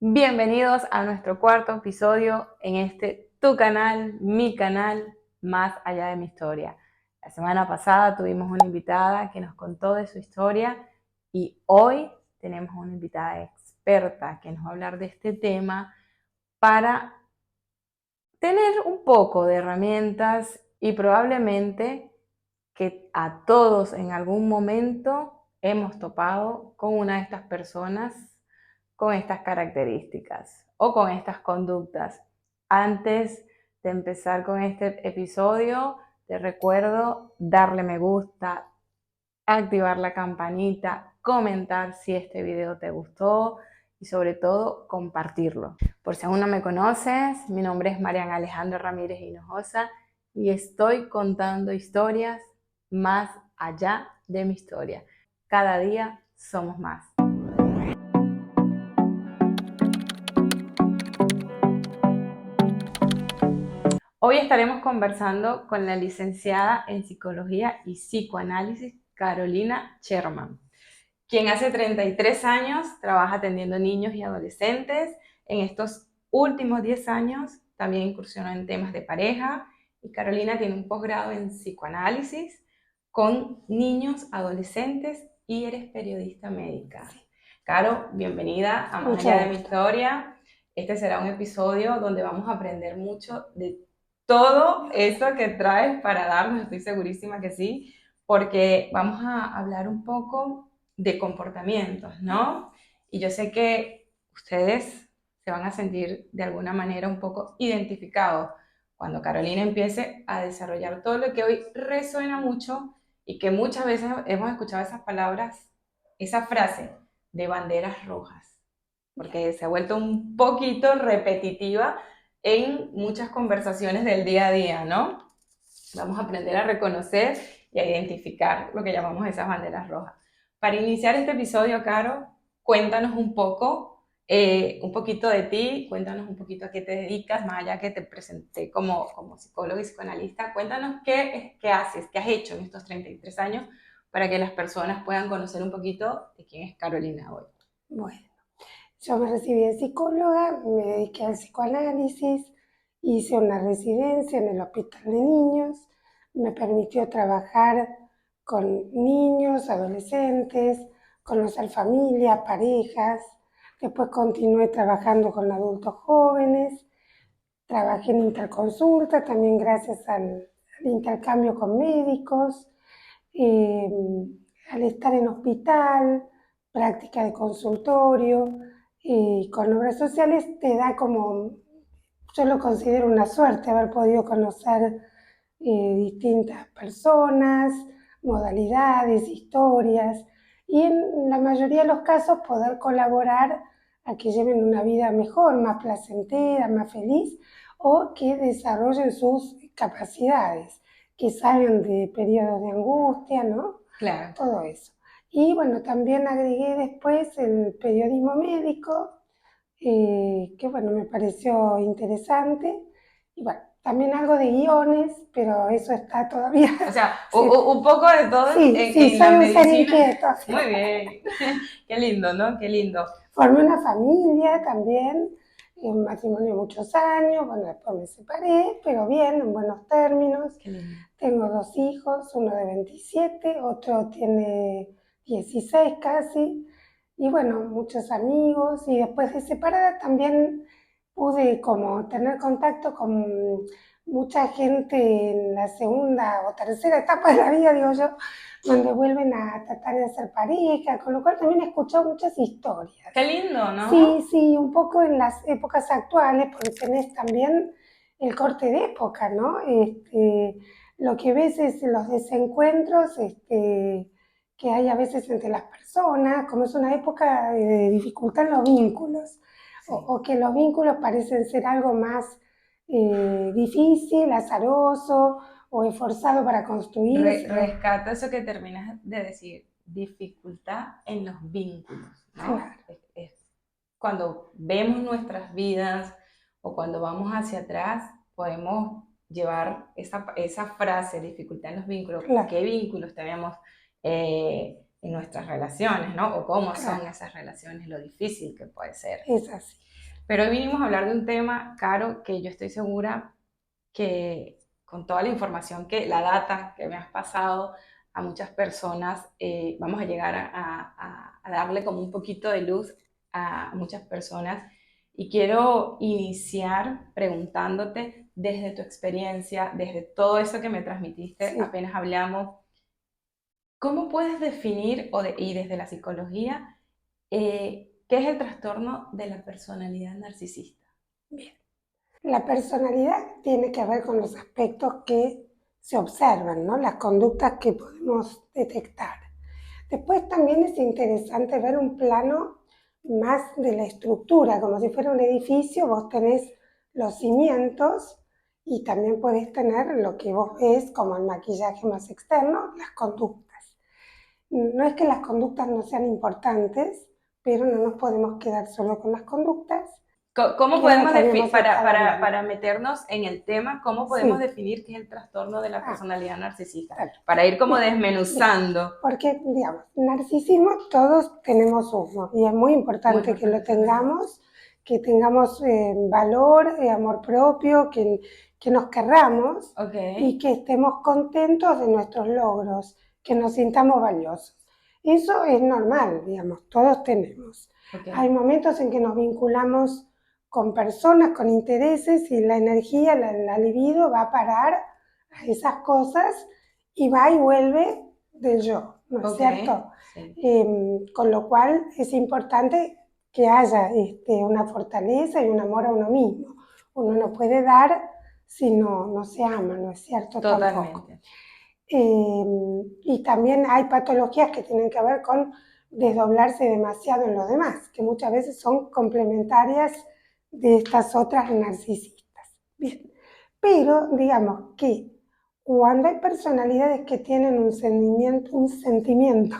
Bienvenidos a nuestro cuarto episodio en este tu canal, mi canal, Más allá de mi historia. La semana pasada tuvimos una invitada que nos contó de su historia y hoy tenemos una invitada experta que nos va a hablar de este tema para tener un poco de herramientas y probablemente que a todos en algún momento hemos topado con una de estas personas con estas características o con estas conductas. Antes de empezar con este episodio, te recuerdo darle me gusta, activar la campanita, comentar si este video te gustó y sobre todo compartirlo. Por si aún no me conoces, mi nombre es Marian Alejandra Ramírez Hinojosa y estoy contando historias más allá de mi historia. Cada día somos más. Hoy estaremos conversando con la licenciada en Psicología y Psicoanálisis Carolina Sherman, quien hace 33 años trabaja atendiendo niños y adolescentes. En estos últimos 10 años también incursionó en temas de pareja y Carolina tiene un posgrado en psicoanálisis con niños, adolescentes y eres periodista médica. Caro, bienvenida a Más allá de mi historia. Este será un episodio donde vamos a aprender mucho de todo esto que traes para darnos, estoy segurísima que sí, porque vamos a hablar un poco de comportamientos, ¿no? Y yo sé que ustedes se van a sentir de alguna manera un poco identificados cuando Carolina empiece a desarrollar todo lo que hoy resuena mucho y que muchas veces hemos escuchado esas palabras, esa frase de banderas rojas, porque se ha vuelto un poquito repetitiva en muchas conversaciones del día a día, ¿no? Vamos a aprender a reconocer y a identificar lo que llamamos esas banderas rojas. Para iniciar este episodio, Caro, cuéntanos un poquito de ti, cuéntanos un poquito a qué te dedicas, más allá que te presenté como psicólogo y psicoanalista, cuéntanos qué haces, qué has hecho en estos 33 años para que las personas puedan conocer un poquito de quién es Carolina hoy. Bueno, yo me recibí de psicóloga, me dediqué al psicoanálisis, hice una residencia en el Hospital de Niños, me permitió trabajar con niños, adolescentes, conocer familias, parejas, después continué trabajando con adultos jóvenes, trabajé en interconsulta también gracias al intercambio con médicos, eh, al estar en hospital, práctica de consultorio y con obras sociales te da como, yo lo considero una suerte haber podido conocer distintas personas, modalidades, historias y en la mayoría de los casos poder colaborar a que lleven una vida mejor, más placentera, más feliz o que desarrollen sus capacidades, que salgan de periodos de angustia, ¿no? Claro. Todo eso. Y bueno, también agregué después el periodismo médico, que bueno, me pareció interesante. Y bueno, también algo de guiones, pero eso está todavía... O sea, sí, un poco de todo sí, en la soy un ser medicina. inquieto. Muy bien. Qué lindo, ¿no? Qué lindo. Formé una familia también, un matrimonio de muchos años, bueno, después me separé, pero bien, en buenos términos. Qué lindo. Tengo 2 hijos, uno de 27, otro tiene 16 casi, y bueno, muchos amigos, y después de separada también pude como tener contacto con mucha gente en la segunda o tercera etapa de la vida, digo yo, donde vuelven a tratar de hacer pareja, con lo cual también he escuchado muchas historias. Qué lindo, ¿no? Sí, un poco en las épocas actuales, porque tenés también el corte de época, ¿no? Lo que ves es los desencuentros que hay a veces entre las personas, como es una época de dificultad en los vínculos, Sí. o que los vínculos parecen ser algo más difícil, azaroso o esforzado para construir. Rescato eso que terminas de decir, dificultad en los vínculos, ¿no? Claro. Es cuando vemos nuestras vidas o cuando vamos hacia atrás, podemos llevar esa frase, dificultad en los vínculos, Claro. qué vínculos tenemos en nuestras relaciones, ¿no? O cómo Claro. son esas relaciones, lo difícil que puede ser. Es así. Pero hoy vinimos a hablar de un tema, Caro, que yo estoy segura que con toda la información que, la data que me has pasado a muchas personas, vamos a llegar a darle como un poquito de luz a muchas personas. Y quiero iniciar preguntándote desde tu experiencia, desde todo eso que me transmitiste Sí, apenas hablamos, ¿cómo puedes definir, y desde la psicología, qué es el trastorno de la personalidad narcisista? bien. La personalidad tiene que ver con los aspectos que se observan, ¿no? Las conductas que podemos detectar. Después también es interesante ver un plano más de la estructura, como si fuera un edificio, vos tenés los cimientos y también podés tener lo que vos ves como el maquillaje más externo, las conductas. No es que las conductas no sean importantes, pero no nos podemos quedar solo con las conductas, ¿Cómo que es lo podemos que definir, habíamos estado hablando. para meternos en el tema, cómo podemos Sí, definir qué es el trastorno de la ah, personalidad narcisista? claro. Para ir como Bien, bien. desmenuzando. Porque, digamos, narcisismo todos tenemos uno y es muy Muy importante que lo importante, eso es verdad. que tengamos valor, amor propio, que nos querramos Ok, y que estemos contentos de nuestros logros, que nos sintamos valiosos. Eso es normal, digamos, todos tenemos. ok, Hay momentos en que nos vinculamos con personas, con intereses y la energía, la libido va a parar a esas cosas y va y vuelve del yo, ¿no es ok, cierto? sí, Con lo cual es importante que haya una fortaleza y un amor a uno mismo. Uno no puede dar si no se ama, ¿no es cierto? Tampoco. totalmente. Y también hay patologías que tienen que ver con desdoblarse demasiado en lo demás, que muchas veces son complementarias de estas otras narcisistas. Bien, pero digamos que cuando hay personalidades que tienen un sentimiento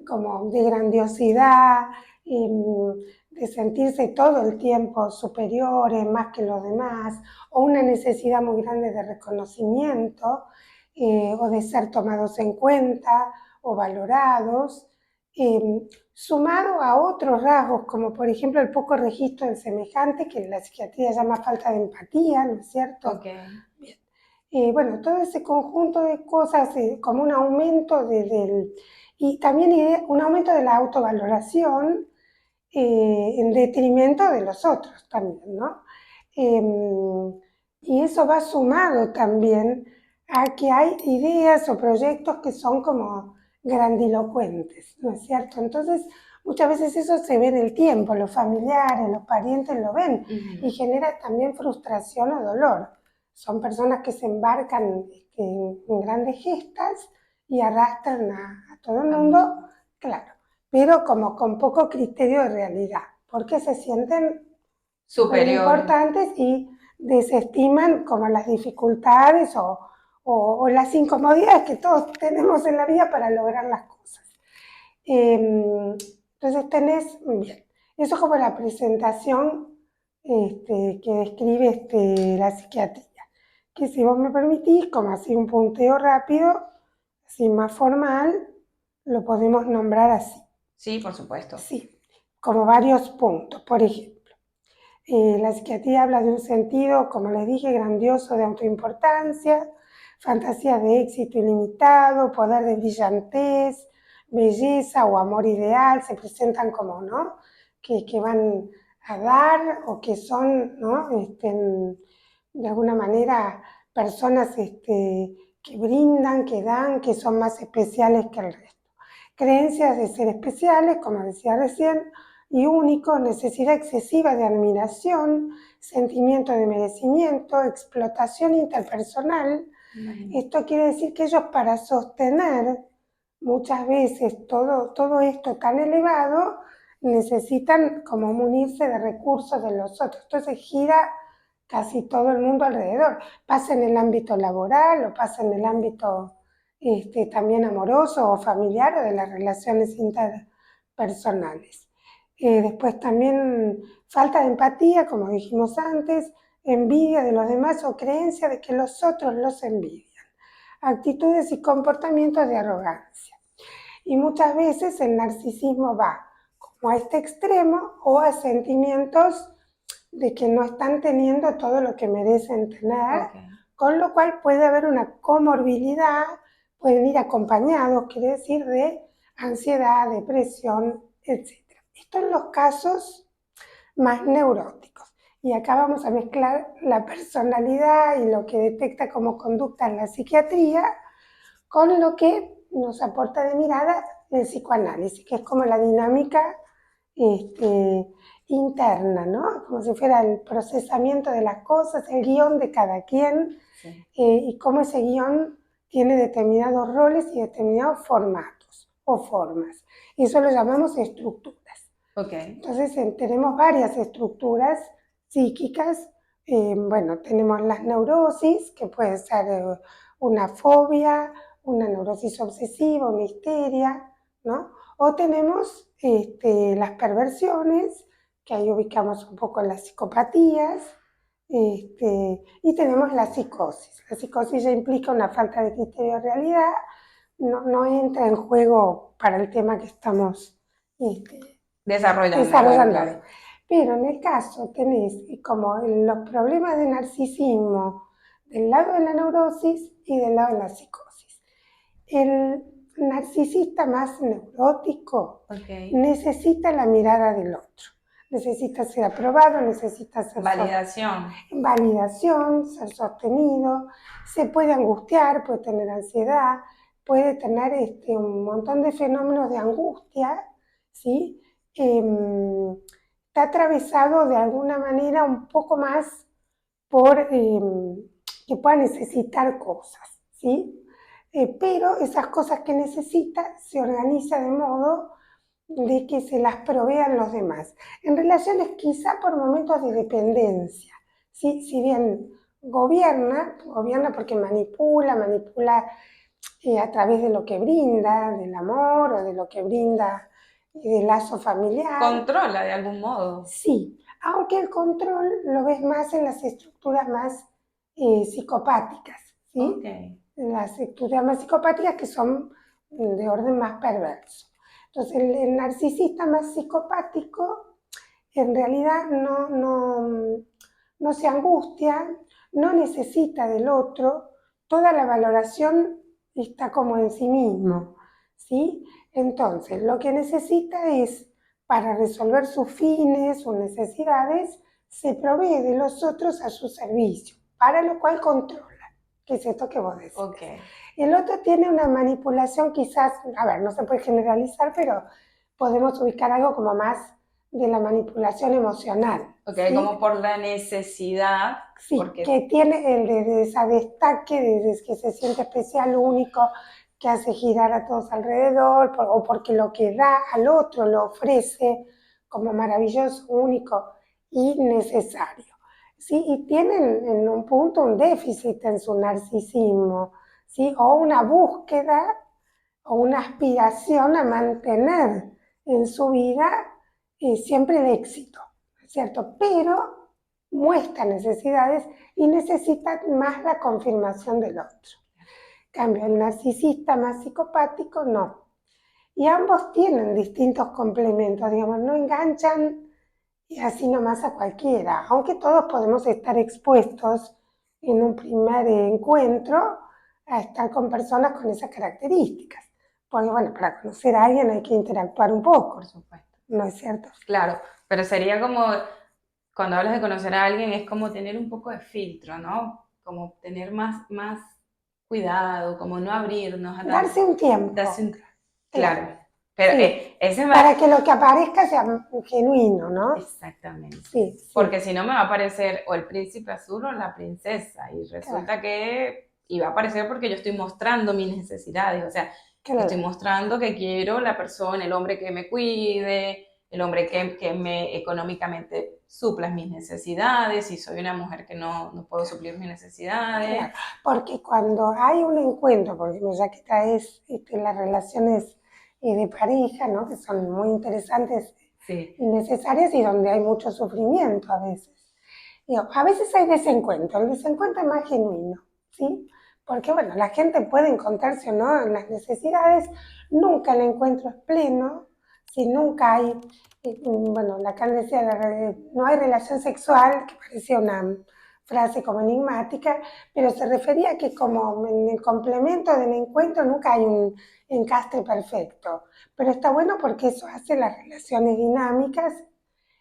como de grandiosidad, de sentirse todo el tiempo superiores, más que los demás, o una necesidad muy grande de reconocimiento, o de ser tomados en cuenta o valorados, eh, sumado a otros rasgos, como por ejemplo el poco registro del semejante, que la psiquiatría llama falta de empatía, ¿no es cierto? Ok, Bien. Bueno, todo ese conjunto de cosas, como un aumento y también un aumento de la autovaloración en detrimento de los otros también, ¿no? Y eso va sumado también a que hay ideas o proyectos que son como grandilocuentes, ¿no es cierto? Entonces, muchas veces eso se ve en el tiempo, los familiares, los parientes lo ven y ujú, genera también frustración o dolor. Son personas que se embarcan en grandes gestas y arrastran a todo el al mundo, mundo. claro, pero como con poco criterio de realidad, porque se sienten súper Superiores. importantes y desestiman como las dificultades o las incomodidades que todos tenemos en la vida para lograr las cosas. Entonces tenés, bien, eso es como la presentación que describe la psiquiatría, que si vos me permitís, como así un punteo rápido, así más formal, lo podemos nombrar así. Sí, por supuesto. Sí, como varios puntos. Por ejemplo, la psiquiatría habla de un sentido, como les dije, grandioso de autoimportancia, fantasía de éxito ilimitado, poder de brillantez, belleza o amor ideal, se presentan como, ¿no? Que van a dar o que son, ¿no? De alguna manera, personas que brindan, que dan, que son más especiales que el resto. Creencias de ser especiales, como decía recién, y único, necesidad excesiva de admiración, sentimiento de merecimiento, explotación interpersonal. Imagínate. Esto quiere decir que ellos para sostener muchas veces todo esto tan elevado necesitan como munirse de recursos de los otros. Entonces gira casi todo el mundo alrededor. Pasa en el ámbito laboral o pasa en el ámbito también amoroso o familiar o de las relaciones interpersonales. Después también falta de empatía, como dijimos antes, envidia de los demás o creencia de que los otros los envidian. Actitudes y comportamientos de arrogancia. Y muchas veces el narcisismo va como a este extremo o a sentimientos de que no están teniendo todo lo que merecen tener, Ok. con lo cual puede haber una comorbilidad, pueden ir acompañados, quiere decir, de ansiedad, depresión, etc. Esto en los casos más neuróticos. Y acá vamos a mezclar la personalidad y lo que detecta como conducta en la psiquiatría con lo que nos aporta de mirada el psicoanálisis, que es como la dinámica este, interna, ¿no? Como si fuera el procesamiento de las cosas, el guión de cada quien, Sí. y cómo ese guión tiene determinados roles y determinados formatos o formas. Y eso lo llamamos estructuras. Ok. Entonces tenemos varias estructuras psíquicas. Bueno, tenemos las neurosis, que puede ser una fobia, una neurosis obsesiva, una histeria, ¿no? O tenemos las perversiones, que ahí ubicamos un poco las psicopatías, y tenemos la psicosis. La psicosis ya implica una falta de criterio de realidad, no entra en juego para el tema que estamos Desarrollando, claro, desarrollando hoy. claro. Pero en el caso tenés como los problemas de narcisismo del lado de la neurosis y del lado de la psicosis. El narcisista más neurótico Ok. necesita la mirada del otro, necesita ser aprobado, necesita ser Validación. validación, ser sostenido, se puede angustiar, puede tener ansiedad, puede tener un montón de fenómenos de angustia, ¿sí? Está atravesado de alguna manera un poco más por que pueda necesitar cosas, ¿sí? Pero esas cosas que necesita se organiza de modo de que se las provean los demás. En relaciones quizá por momentos de dependencia, ¿sí? Si bien gobierna porque manipula a través de lo que brinda, del amor o de lo que brinda del lazo familiar. Controla de algún modo. Sí, aunque el control lo ves más en las estructuras más psicopáticas, Ok. ¿sí? Las estructuras más psicopáticas que son de orden más perverso. Entonces, el narcisista más psicopático en realidad no se angustia, no necesita del otro, toda la valoración está como en sí mismo, ¿sí? Entonces, lo que necesita es, para resolver sus fines, sus necesidades, se provee de los otros a su servicio, para lo cual controla, que es esto que vos decís. Ok. El otro tiene una manipulación quizás, a ver, no se puede generalizar, pero podemos ubicar algo como más de la manipulación emocional. Ok, ¿Sí? como por la necesidad, Sí, porque que tiene el de esa destaque, de que se siente especial, único, que hace girar a todos alrededor, o porque lo que da al otro lo ofrece como maravilloso, único y necesario. ¿Sí? Y tienen en un punto un déficit en su narcisismo, ¿sí? O una búsqueda o una aspiración a mantener en su vida siempre el éxito, ¿cierto? Pero muestra necesidades y necesita más la confirmación del otro. En cambio, el narcisista más psicopático no. Y ambos tienen distintos complementos, digamos, no enganchan y así nomás a cualquiera, aunque todos podemos estar expuestos en un primer encuentro a estar con personas con esas características. Porque bueno, para conocer a alguien hay que interactuar un poco, por supuesto. ¿no es cierto? Claro, pero sería como, cuando hablas de conocer a alguien, es como tener un poco de filtro, ¿no? Como tener más cuidado, como no abrirnos a tan... Darse un tiempo, darse un- claro. Claro, pero Sí, ese para que lo que aparezca sea genuino, ¿no? Exactamente. Sí, sí, Porque si no me va a aparecer o el príncipe azul o la princesa. Y claro, resulta que iba a aparecer porque yo estoy mostrando mis necesidades. O sea, estoy claro. mostrando que quiero la persona, el hombre que me cuide, el hombre que me económicamente supla mis necesidades. Y soy una mujer que no puedo suplir mis necesidades. Claro, porque cuando hay un encuentro, por ejemplo, ya que traes las relaciones de pareja, ¿no? Que son muy interesantes Sí, y necesarias y donde hay mucho sufrimiento a veces. Digo, a veces hay desencuentro, el desencuentro es más genuino, ¿sí? Porque bueno, la gente puede encontrarse o no en las necesidades, nunca el encuentro es pleno, Si nunca hay, bueno, Lacan decía, no hay relación sexual, que parecía una frase como enigmática, pero se refería a que como en el complemento del encuentro nunca hay un encastre perfecto. Pero está bueno porque eso hace las relaciones dinámicas.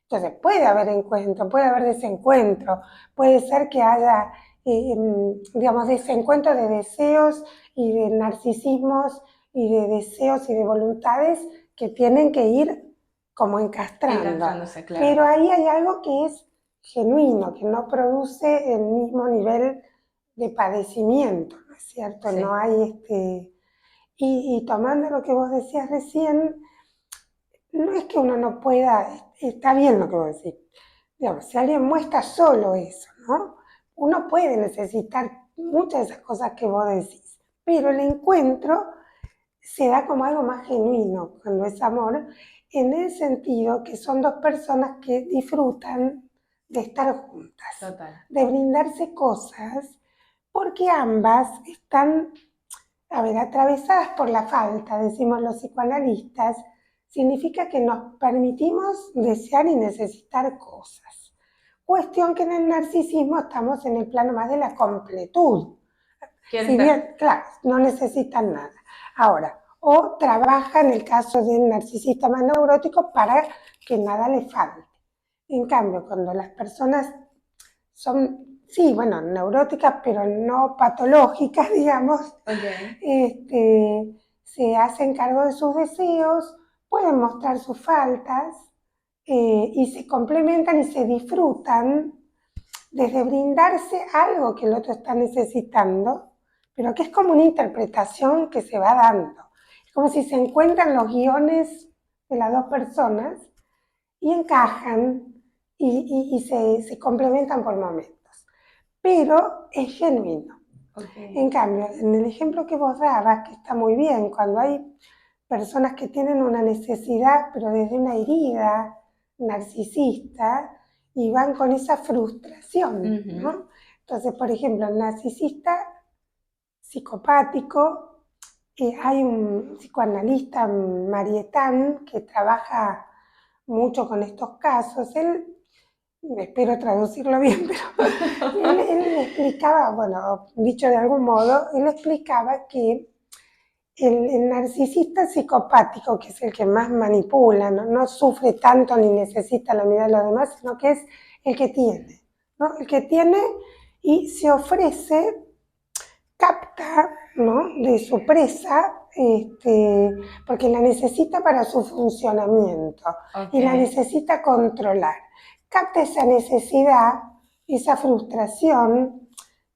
Entonces puede haber encuentro, puede haber desencuentro, puede ser que haya, digamos, desencuentro de deseos y de narcisismos y de deseos y de voluntades que tienen que ir como encastrando. Encastrándose, claro. Pero ahí hay algo que es genuino, que no produce el mismo nivel de padecimiento, ¿no es cierto? Sí, No hay y tomando lo que vos decías recién, no es que uno no pueda, está bien lo que vos decís. Digamos, si alguien muestra solo eso, ¿no? Uno puede necesitar muchas de esas cosas que vos decís, pero el encuentro se da como algo más genuino cuando es amor, en el sentido que son dos personas que disfrutan de estar juntas, total. de brindarse cosas, porque ambas están, a ver, atravesadas por la falta, decimos los psicoanalistas, significa que nos permitimos desear y necesitar cosas. Cuestión que en el narcisismo estamos en el plano más de la completud. ¿Quieres Si bien, claro, no necesitan nada. Ahora, o trabaja en el caso del narcisista más neurótico para que nada le falte. En cambio, cuando las personas son, sí, bueno, neuróticas, pero no patológicas, digamos, Ok. se hacen cargo de sus deseos, pueden mostrar sus faltas y se complementan y se disfrutan desde brindarse algo que el otro está necesitando, pero que es como una interpretación que se va dando. Es como si se encuentran los guiones de las dos personas y encajan y se complementan por momentos. Pero es genuino. Ok. En cambio, en el ejemplo que vos dabas, que está muy bien, cuando hay personas que tienen una necesidad, pero desde una herida narcisista, y van con esa frustración, Ujú. ¿no? Entonces, por ejemplo, el narcisista psicopático, hay un psicoanalista, Marietán, que trabaja mucho con estos casos. Él, espero traducirlo bien, pero él explicaba, bueno, dicho de algún modo, él explicaba que el narcisista psicopático, que es el que más manipula, no sufre tanto ni necesita la mirada de los demás, sino que es el que tiene, ¿no? El que tiene y se ofrece, capta, ¿no? De su presa, porque la necesita para su funcionamiento Ok. y la necesita controlar. Capta esa necesidad, esa frustración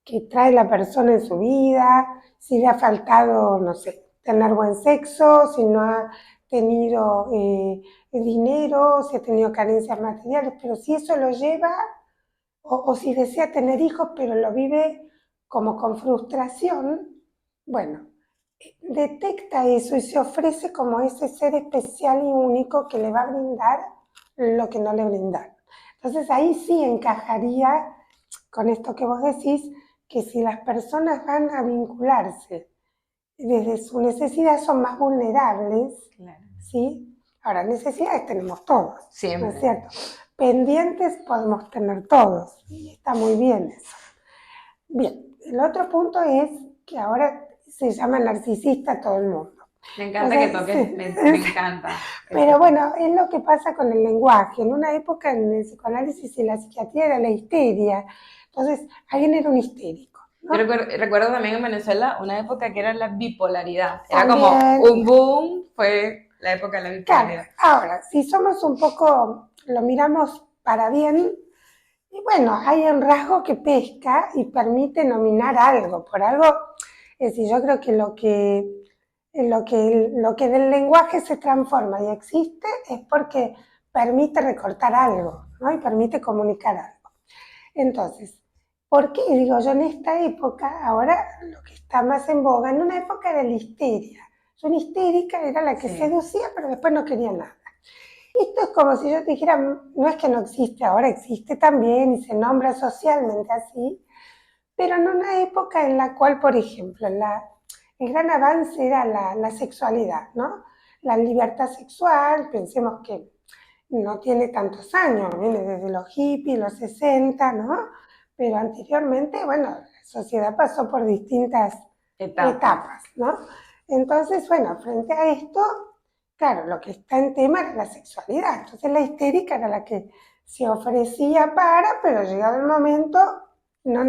que trae la persona en su vida, si le ha faltado, no sé, tener buen sexo, si no ha tenido dinero, si ha tenido carencias materiales, pero si eso lo lleva, o si desea tener hijos, pero lo vive como con frustración, bueno, detecta eso y se ofrece como ese ser especial y único que le va a brindar lo que no le brindaron. Entonces ahí sí encajaría con esto que vos decís, que si las personas van a vincularse desde su necesidad son más vulnerables, Claro. ¿sí? Ahora, necesidades tenemos todos, ¿no es Siempre. cierto? Pendientes podemos tener todos, y está muy bien eso. Bien, el otro punto es que ahora se llama narcisista a todo el mundo. Me encanta que Entonces, toques, me encanta ese pero punto. bueno, es lo que pasa con el lenguaje. En una época en el psicoanálisis y la psiquiatría era la histeria. Entonces, alguien era un histérico, Yo ¿no? recuerdo también en Venezuela una época que era la bipolaridad. Era como También, un boom, fue la época de la claro, bipolaridad. ahora, si somos un poco, lo miramos para bien, y bueno, hay un rasgo que pesca y permite nominar algo, por algo, es decir, yo creo que lo que del lenguaje se transforma y existe es porque permite recortar algo, ¿no? Y permite comunicar algo. Entonces, ¿por qué digo yo en esta época, ahora lo que está más en boga, en una época de la histeria? Yo una histérica era la que Sí, seducía, pero después no quería nada. Esto es como si yo te dijera, no es que no existe, ahora existe también y se nombra socialmente así, pero en una época en la cual, por ejemplo, el gran avance era la sexualidad, ¿no? La libertad sexual, pensemos que no tiene tantos años, viene desde los hippies, los 60, ¿no? Pero anteriormente, bueno, la sociedad pasó por distintas etapas, ¿no? Entonces, bueno, frente a esto, claro, lo que está en tema era la sexualidad. Entonces la histérica era la que se ofrecía pero llegado el momento, no.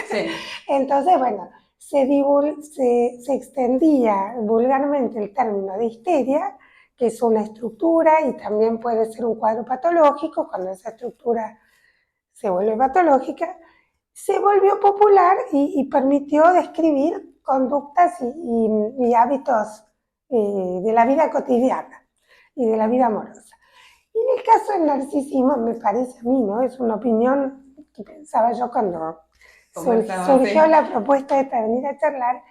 Sí. Entonces, bueno, se extendía vulgarmente el término de histeria, que es una estructura y también puede ser un cuadro patológico, cuando esa estructura se vuelve patológica, se volvió popular y permitió describir conductas y hábitos de la vida cotidiana y de la vida amorosa. Y en el caso del narcisismo, me parece a mí, ¿no? Es una opinión que pensaba yo cuando surgió la propuesta de venir a charlar,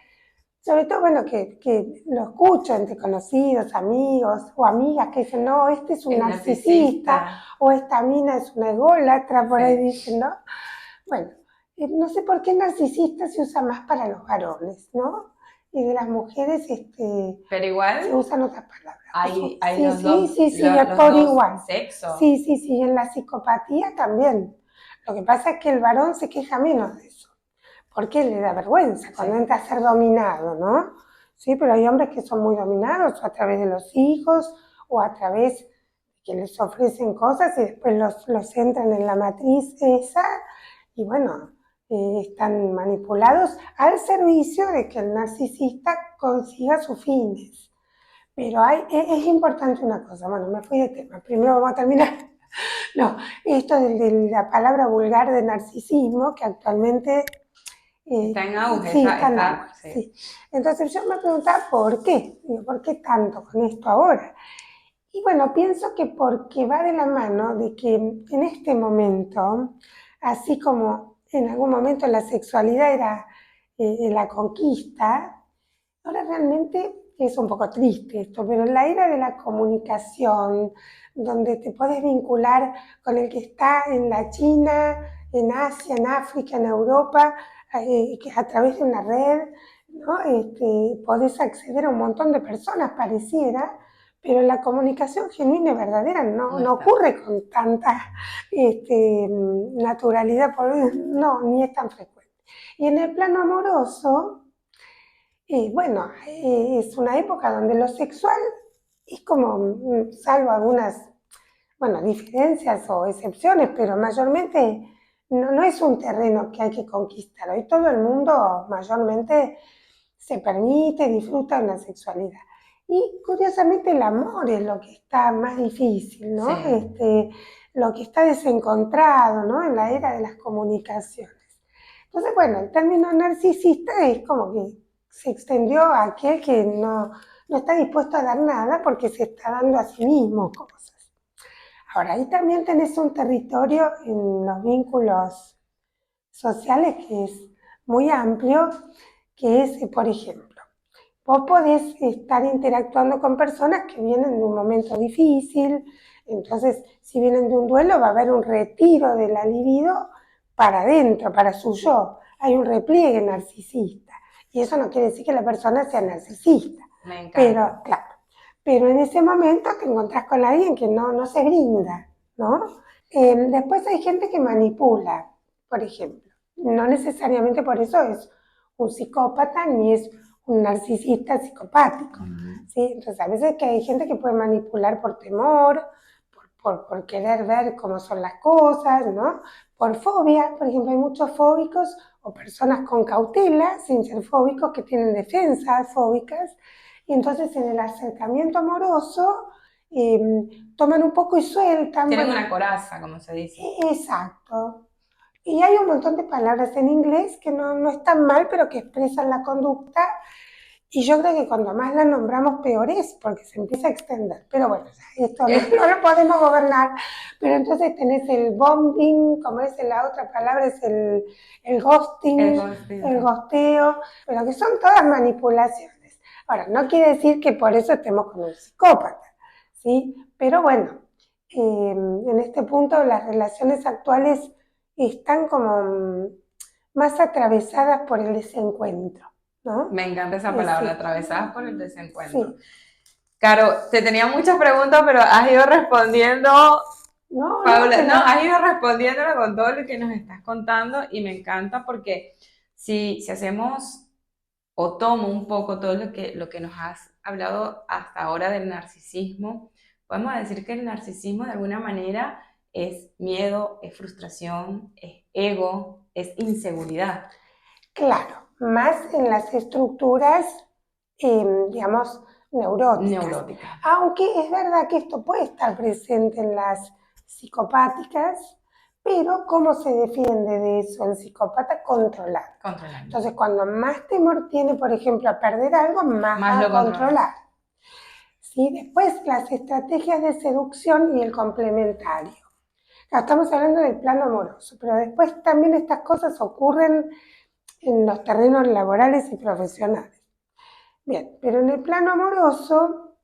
sobre todo, bueno, que lo escucho entre conocidos, amigos o amigas que dicen, no, este es un narcisista, o esta mina es una ególatra, por ahí dicen, ¿no? Bueno, no sé por qué narcisista se usa más para los varones, ¿no? Y de las mujeres, pero igual se usan otras palabras. hay Sí, los dos, por igual. sexos. Sí, en la psicopatía también. Lo que pasa es que el varón se queja menos de eso, porque le da vergüenza cuando entra a ser dominado, ¿no? Sí, pero hay hombres que son muy dominados, o a través de los hijos, o a través de que les ofrecen cosas y después los entran en la matriz esa, y bueno, están manipulados al servicio de que el narcisista consiga sus fines. Pero es importante una cosa, bueno, me fui de tema, primero vamos a terminar. No, esto de la palabra vulgar de narcisismo, que actualmente está en auge. Sí, está en auge, sí. Entonces yo me preguntaba por qué, digo, ¿por qué tanto con esto ahora? Y bueno, pienso que porque va de la mano de que en este momento, así como en algún momento la sexualidad era la conquista, ahora realmente es un poco triste esto, pero en la era de la comunicación, donde te puedes vincular con el que está en la China, en Asia, en África, en Europa, que a través de una red, ¿no? Podés acceder a un montón de personas, pareciera, pero la comunicación genuina y verdadera no ocurre con tanta naturalidad, no, ni es tan frecuente. Y en el plano amoroso, bueno, es una época donde lo sexual es como, salvo algunas, bueno, diferencias o excepciones, pero mayormente no es un terreno que hay que conquistar. Hoy todo el mundo mayormente se permite, disfruta de la sexualidad. Y curiosamente el amor es lo que está más difícil, ¿no? Sí. Lo que está desencontrado, ¿no? En la era de las comunicaciones. Entonces, bueno, el término narcisista es como que se extendió a aquel que no está dispuesto a dar nada porque se está dando a sí mismo cosas. Ahora, ahí también tenés un territorio en los vínculos sociales que es muy amplio, que es, por ejemplo, vos podés estar interactuando con personas que vienen de un momento difícil, entonces si vienen de un duelo va a haber un retiro de la libido para adentro, para su yo, hay un repliegue narcisista, y eso no quiere decir que la persona sea narcisista, Me encanta. pero claro, pero en ese momento te encontrás con alguien que no se brinda, ¿no? Después hay gente que manipula, por ejemplo, no necesariamente por eso es un psicópata ni es un narcisista psicopático, ¿sí? Entonces a veces que hay gente que puede manipular por temor, por querer ver cómo son las cosas, ¿no? Por fobia, por ejemplo, hay muchos fóbicos o personas con cautela, sin ser fóbicos, que tienen defensas fóbicas, y entonces en el acercamiento amoroso toman un poco y sueltan. Tienen una coraza, como se dice. Exacto. Y hay un montón de palabras en inglés que no están mal, pero que expresan la conducta. Y yo creo que cuando más la nombramos, peor es, porque se empieza a extender. Pero bueno, esto no lo podemos gobernar. Pero entonces tenés el bombing, como es la otra palabra, es el ghosting, el ghosteo, pero que son todas manipulaciones. Ahora, no quiere decir que por eso estemos con un psicópata, ¿sí? Pero bueno, en este punto las relaciones actuales están como más atravesadas por el desencuentro, ¿no? Me encanta esa palabra, atravesadas por el desencuentro. Sí. Caro, te tenía muchas preguntas, pero has ido respondiendo, No, no, Paula, no, pero has ido respondiéndolo con todo lo que nos estás contando y me encanta porque si hacemos o tomo un poco todo lo que nos has hablado hasta ahora del narcisismo, podemos decir que el narcisismo de alguna manera es miedo, es frustración, es ego, es inseguridad. claro, más en las estructuras, digamos, neuróticas. Neurótica. Aunque es verdad que esto puede estar presente en las psicopáticas, pero ¿cómo se defiende de eso el psicópata? Controlando. Controlando. Entonces, cuando más temor tiene, por ejemplo, a perder algo, más Más va a lo controla. controlar. ¿Sí? Después, las estrategias de seducción y el complementario. Estamos hablando del plano amoroso, pero después también estas cosas ocurren en los terrenos laborales y profesionales. Bien, pero en el plano amoroso,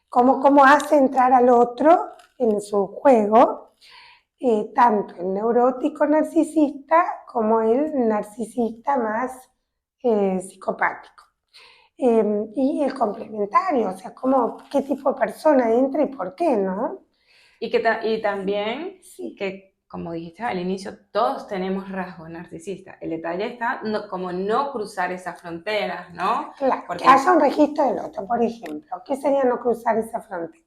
cómo hace entrar al otro en su juego, tanto el neurótico narcisista como el narcisista más psicopático. Y el complementario, o sea, qué tipo de persona entra y por qué, ¿no? Y también Sí, que, como dijiste al inicio, todos tenemos rasgos narcisistas. El detalle está como no cruzar esas fronteras, ¿no? claro, que Porque haya un registro del otro, por ejemplo. ¿Qué sería no cruzar esa frontera?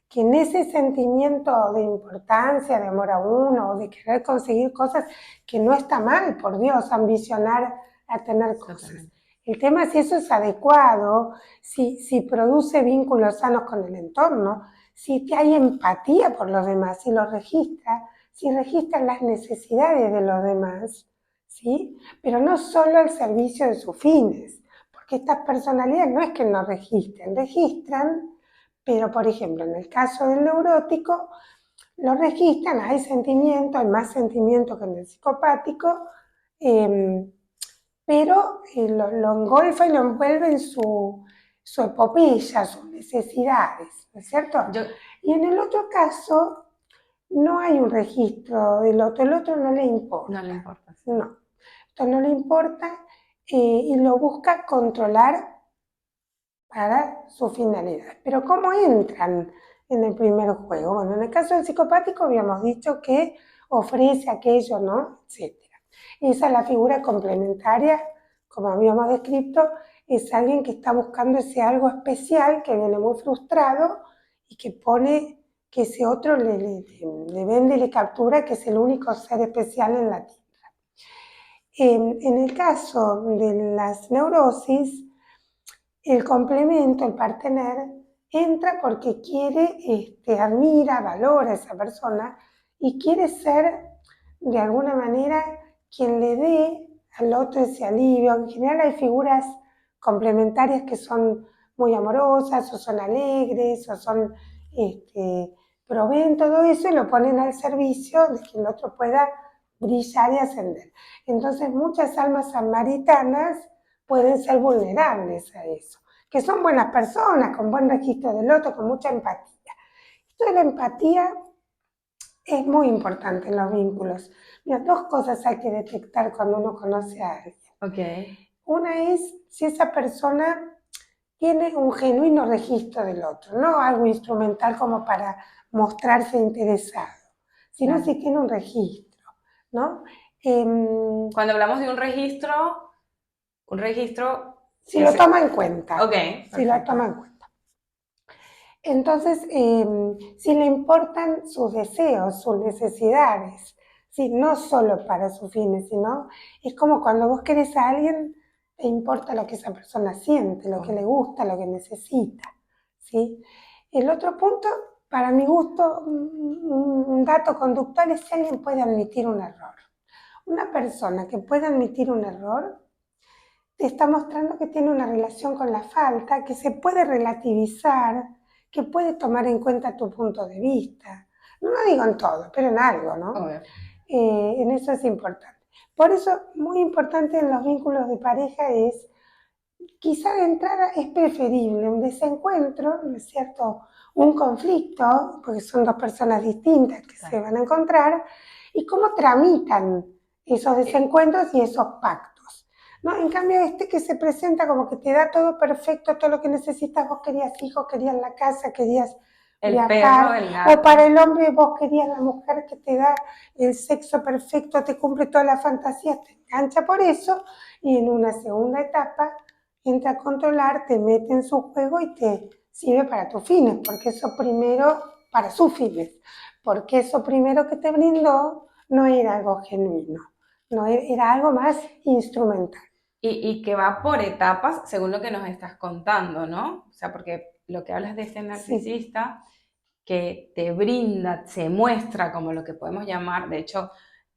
Que en ese sentimiento de importancia, de amor a uno, de querer conseguir cosas, que no está mal, por Dios, ambicionar a tener cosas. totalmente. El tema es si eso es adecuado, si produce vínculos sanos con el entorno, si hay empatía por los demás, si lo registra, si registra las necesidades de los demás, ¿sí? Pero no solo al servicio de sus fines, porque estas personalidades no es que no registren, registran, pero por ejemplo, en el caso del neurótico, lo registran, hay sentimiento, hay más sentimiento que en el psicopático, eh, pero lo engolfa y lo envuelve en su epopeya, sus necesidades, ¿no es cierto? Yo, Y en el otro caso, no hay un registro del otro, el otro no le importa, no le importa. Sí. no, esto no le importa y lo busca controlar para su finalidad. Pero ¿cómo entran en el primer juego? Bueno, en el caso del psicopático habíamos dicho que ofrece aquello, ¿no? Etcétera. Esa es la figura complementaria, como habíamos descrito, es alguien que está buscando ese algo especial, que viene muy frustrado y que pone que ese otro le vende y le captura que es el único ser especial en la Tierra. En el caso de las neurosis, el complemento, el partener, entra porque quiere, admira, valora a esa persona y quiere ser de alguna manera quien le dé al otro ese alivio. En general hay figuras complementarias que son muy amorosas o son alegres o son, proveen todo eso y lo ponen al servicio de que el otro pueda brillar y ascender. Entonces muchas almas samaritanas pueden ser vulnerables a eso, que son buenas personas, con buen registro del otro, con mucha empatía. Esto de la empatía es muy importante en los vínculos. Mira, dos cosas hay que detectar cuando uno conoce a alguien. Ok. Una es si esa persona tiene un genuino registro del otro, no algo instrumental como para mostrarse interesado, sino Claro. si tiene un registro, ¿no? Cuando hablamos de un registro Si lo es... toma en cuenta, Ok, si lo perfecto. toma en cuenta. Entonces, si le importan sus deseos, sus necesidades, ¿sí? No solo para sus fines, sino es como cuando vos querés a alguien, te importa lo que esa persona siente, lo que le gusta, lo que necesita, ¿sí? El otro punto, para mi gusto, un dato conductual es si alguien puede admitir un error. Una persona que puede admitir un error te está mostrando que tiene una relación con la falta, que se puede relativizar, que puede tomar en cuenta tu punto de vista. No lo digo en todo, pero en algo, ¿no? Obvio. En eso es importante. Por eso, muy importante en los vínculos de pareja es, quizá de entrada es preferible un desencuentro, ¿no es cierto? Un conflicto, porque son dos personas distintas que se van a encontrar, y cómo tramitan esos desencuentros y esos pactos. ¿no? En cambio este que se presenta como que te da todo perfecto, todo lo que necesitas, vos querías hijos, querías la casa, querías El perro, viajar, el o gato. para el hombre vos querías la mujer que te da el sexo perfecto, te cumple todas las fantasías, te engancha por eso, y en una segunda etapa entra a controlar, te mete en su juego y te sirve para tus fines, porque eso primero, para sus fines, porque eso primero que te brindó no era algo genuino, no era algo más instrumental. Y que va por etapas según lo que nos estás contando, ¿no? O sea, porque lo que hablas de este Sí, narcisista que te brinda, se muestra como lo que podemos llamar, de hecho,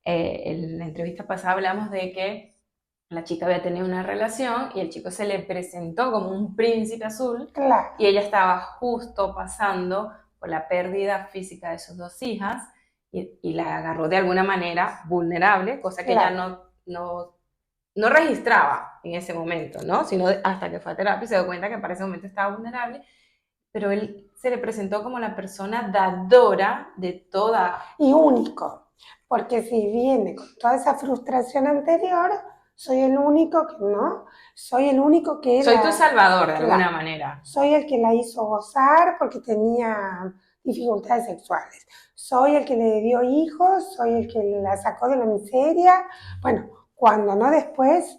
en la entrevista pasada hablamos de que la chica había tenido una relación y el chico se le presentó como un príncipe azul claro, y ella estaba justo pasando por la pérdida física de sus dos hijas y la agarró de alguna manera vulnerable, cosa que ella claro. no registraba en ese momento, ¿no? Sino hasta que fue a terapia y se dio cuenta que para ese momento estaba vulnerable, pero él se le presentó como la persona dadora de toda. Y único, porque si viene con toda esa frustración anterior, soy el único que no, soy el único que Soy tu la, salvador de alguna claro, manera. soy el que la hizo gozar porque tenía dificultades sexuales, soy el que le dio hijos, soy el que la sacó de la miseria, bueno, cuando no después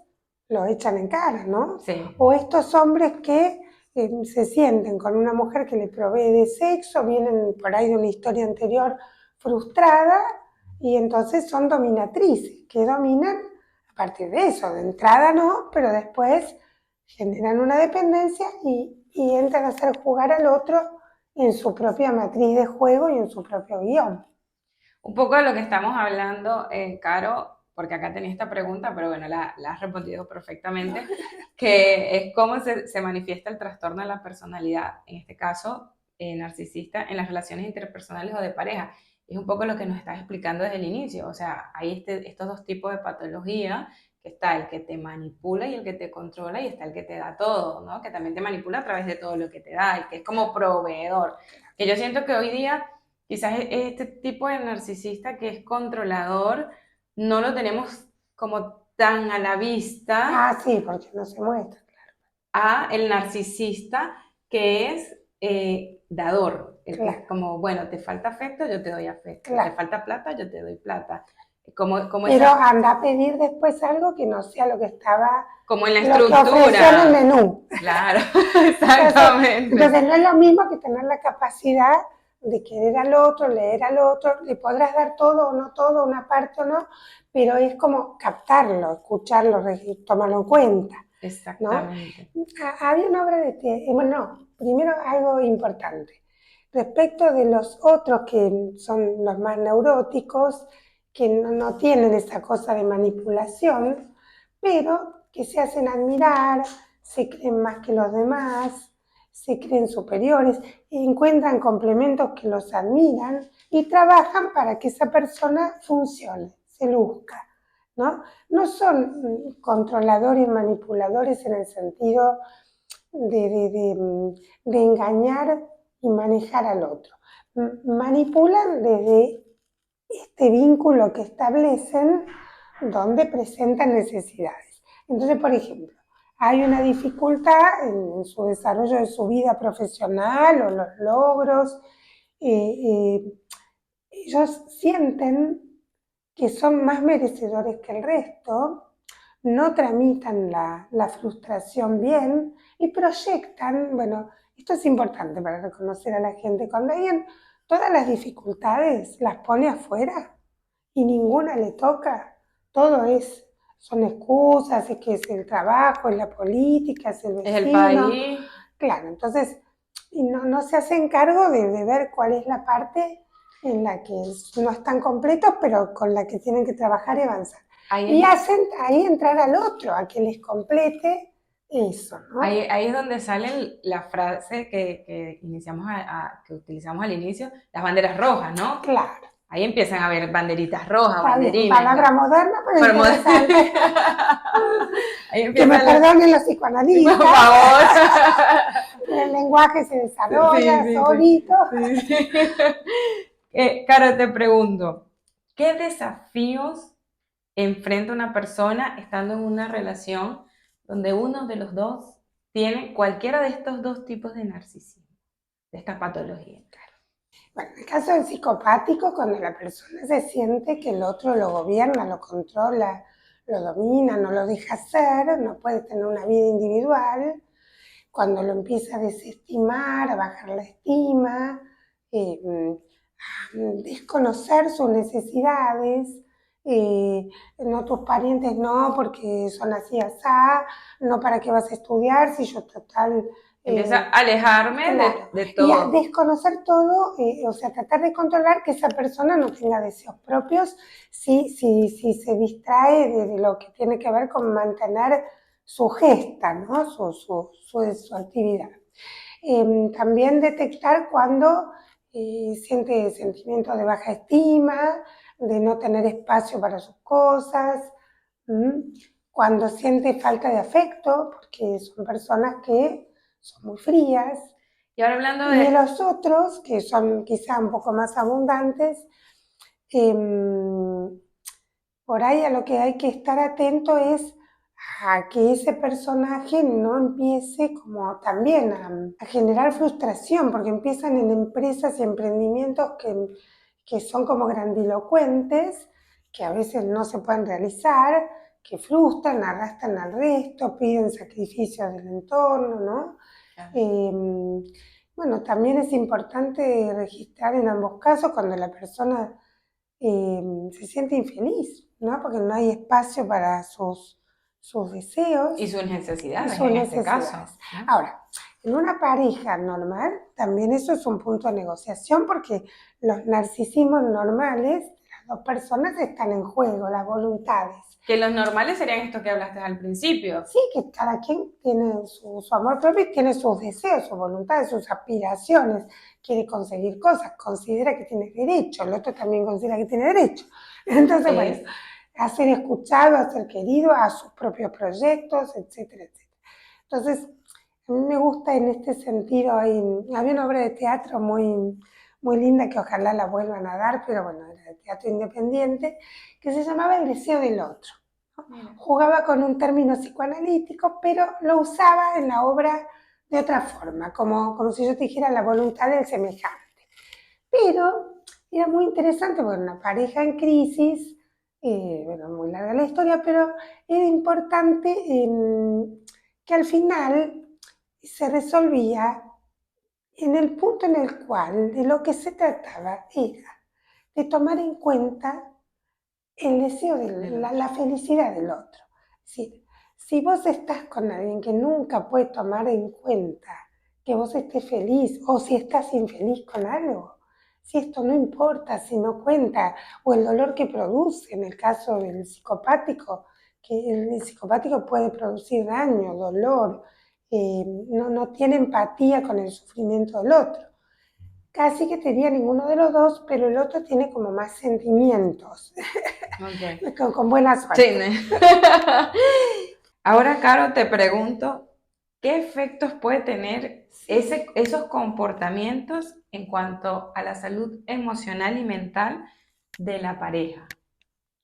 lo echan en cara, ¿no? Sí. O estos hombres que se sienten con una mujer que le provee de sexo, vienen por ahí de una historia anterior frustrada y entonces son dominatrices, que dominan a partir de eso, de entrada no, pero después generan una dependencia y entran a hacer jugar al otro en su propia matriz de juego y en su propio guión. Un poco de lo que estamos hablando, Caro, porque acá tenía esta pregunta, pero bueno, la has respondido perfectamente, que es cómo se manifiesta el trastorno de la personalidad, en este caso, narcisista, en las relaciones interpersonales o de pareja. Es un poco lo que nos estás explicando desde el inicio, o sea, hay estos dos tipos de patología, que está el que te manipula y el que te controla, y está el que te da todo, ¿no? Que también te manipula a través de todo lo que te da, y que es como proveedor. Que yo siento que hoy día quizás este tipo de narcisista que es controlador no lo tenemos como tan a la vista Ah, sí, porque no se muestra. a el narcisista que es dador, el que es Claro, como, bueno, te falta afecto, yo te doy afecto, te claro. falta plata, yo te doy plata. Como Pero esa, anda a pedir después algo que no sea lo que estaba, como en la lo que ofreció en el estructura, menú. claro, Entonces, exactamente. entonces no es lo mismo que tener la capacidad de querer al otro, leer al otro, le podrás dar todo o no todo, una parte o no, pero es como captarlo, escucharlo, tomarlo en cuenta, ¿no? Exactamente. Había una obra de teatro, bueno, no, primero algo importante. Respecto de los otros que son los más neuróticos, que no tienen esa cosa de manipulación, pero que se hacen admirar, se creen más que los demás, se creen superiores, encuentran complementos que los admiran y trabajan para que esa persona funcione, se luzca, ¿no? No son controladores, manipuladores en el sentido de engañar y manejar al otro. Manipulan desde este vínculo que establecen donde presentan necesidades. Entonces, por ejemplo, hay una dificultad en su desarrollo de su vida profesional o los logros. eh, eh, Ellos sienten que son más merecedores que el resto, no tramitan la frustración bien y proyectan, bueno, esto es importante para reconocer a la gente, cuando alguien todas las dificultades las pone afuera y ninguna le toca, todo son excusas, es que es el trabajo, es la política, es el Es el vecino, país. claro, entonces y no se hacen cargo de ver cuál es la parte en la que no están completos, pero con la que tienen que trabajar y avanzar. Ahí Y es, hacen ahí entrar al otro, a que les complete eso, ¿no? ahí es donde sale la frase que iniciamos que utilizamos al inicio, las banderas rojas, ¿no? Claro, Ahí empiezan a ver banderitas rojas, está bien, banderines, palabra moderna, pero pero interesante. ahí Que me empiezan perdonen los por psicoanalistas, favor. pero el lenguaje se Sí, desarrolla sí, solito. sí, sí. Caro, te pregunto, ¿qué desafíos enfrenta a una persona estando en una relación donde uno de los dos tiene cualquiera de estos dos tipos de narcisismo, de esta patología? Bueno, en el caso del psicopático, cuando la persona se siente que el otro lo gobierna, lo controla, lo domina, no lo deja hacer, no puede tener una vida individual, cuando lo empieza a desestimar, a bajar la estima, a desconocer sus necesidades, no, tus parientes no, porque son así, asá, no, para qué vas a estudiar si yo total... Empieza a alejarme Claro, de y a todo. desconocer todo, o sea, tratar de controlar que esa persona no tenga deseos propios si se distrae de lo que tiene que ver con mantener su gesta, ¿no? Su actividad. También detectar cuando siente sentimientos de baja estima, de no tener espacio para sus cosas, cuando siente falta de afecto, porque son personas que son muy frías, Y ahora hablando y de de, los otros, que son quizá un poco más abundantes, eh, por ahí a lo que hay que estar atento es a que ese personaje no empiece como también a generar frustración, porque empiezan en empresas y emprendimientos que son como grandilocuentes, que a veces no se pueden realizar, que frustran, arrastran al resto, piden sacrificios del entorno, ¿no? Bueno, también es importante registrar en ambos casos cuando la persona se siente infeliz, ¿no? Porque no hay espacio para sus deseos y sus y necesidades sus en este caso, necesidades. ¿no? Ahora, en una pareja normal, también eso es un punto de negociación porque los narcisismos normales de las dos personas están en juego, las voluntades. Que los normales serían estos que hablaste al principio. Sí, que cada quien tiene su amor propio y tiene sus deseos, sus voluntades, sus aspiraciones, quiere conseguir cosas, considera que tiene derecho, el otro también considera que tiene derecho. Entonces, bueno, Es, a ser escuchado, a ser querido, a sus propios proyectos, etcétera, etcétera. Entonces, a mí me gusta en este sentido, había una obra de teatro muy linda que ojalá la vuelvan a dar, pero bueno, era de teatro independiente, que se llamaba El deseo del otro. mira, Jugaba con un término psicoanalítico, pero lo usaba en la obra de otra forma, como si yo te dijera la voluntad del semejante. Pero era muy interesante porque una pareja en crisis, bueno, muy larga la historia, pero era importante que al final se resolvía en el punto en el cual de lo que se trataba era de tomar en cuenta el deseo de del otro. la felicidad del otro. Es decir, si vos estás con alguien que nunca puede tomar en cuenta que vos estés feliz o si estás infeliz con algo, si esto no importa, si no cuenta, o el dolor que produce, en el caso del psicopático, que el psicopático puede producir daño, dolor, no tiene empatía con el sufrimiento del otro. Casi que tenía ninguno de los dos, pero el otro tiene como más sentimientos, Ok. con buena Sí, suerte. ¿no? Ahora, Caro, te pregunto, ¿qué efectos puede tener esos comportamientos en cuanto a la salud emocional y mental de la pareja?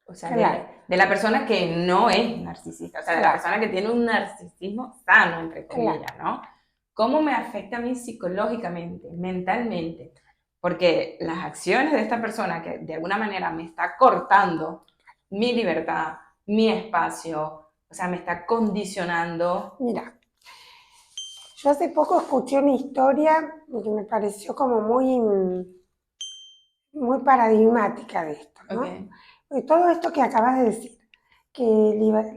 O sea, Claro, de la persona que no es narcisista, o sea, de la claro, persona que tiene un narcisismo sano, entre claro. comillas, ¿no? ¿Cómo me afecta a mí psicológicamente, mentalmente? Porque las acciones de esta persona que de alguna manera me está cortando mi libertad, mi espacio, o sea, me está condicionando. Mira, yo hace poco escuché una historia que me pareció como muy paradigmática de esto, Ok, ¿no? Todo esto que acabas de decir, que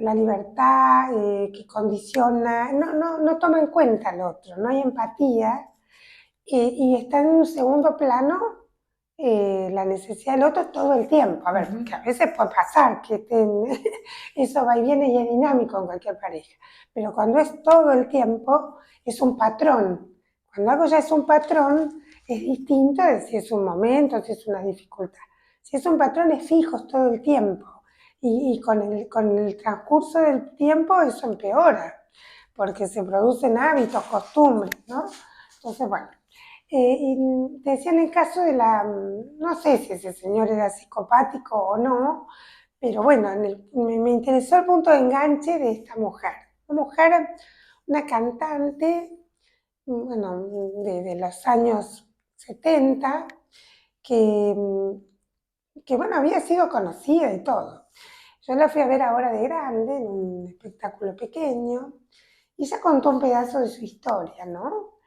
la libertad que condiciona, no toma en cuenta al otro, no hay empatía, y está en un segundo plano la necesidad del otro todo el tiempo. A ver, ujú, porque a veces puede pasar que eso va y viene y es dinámico en cualquier pareja, pero cuando es todo el tiempo, es un patrón. Cuando algo ya es un patrón, es distinto de si es un momento, si es una dificultad. Si es un patrón, es fijo todo el tiempo. Y con el transcurso del tiempo eso empeora, porque se producen hábitos, costumbres, ¿no? Entonces, bueno, y decía en el caso de no sé si ese señor era psicopático o no, Pero bueno, me interesó el punto de enganche de esta mujer. Una mujer, una cantante, bueno, de los años 70, que, que bueno, había sido conocida y todo. Yo la fui a ver ahora de grande, en un espectáculo pequeño, y ella contó un pedazo de su historia, ¿no?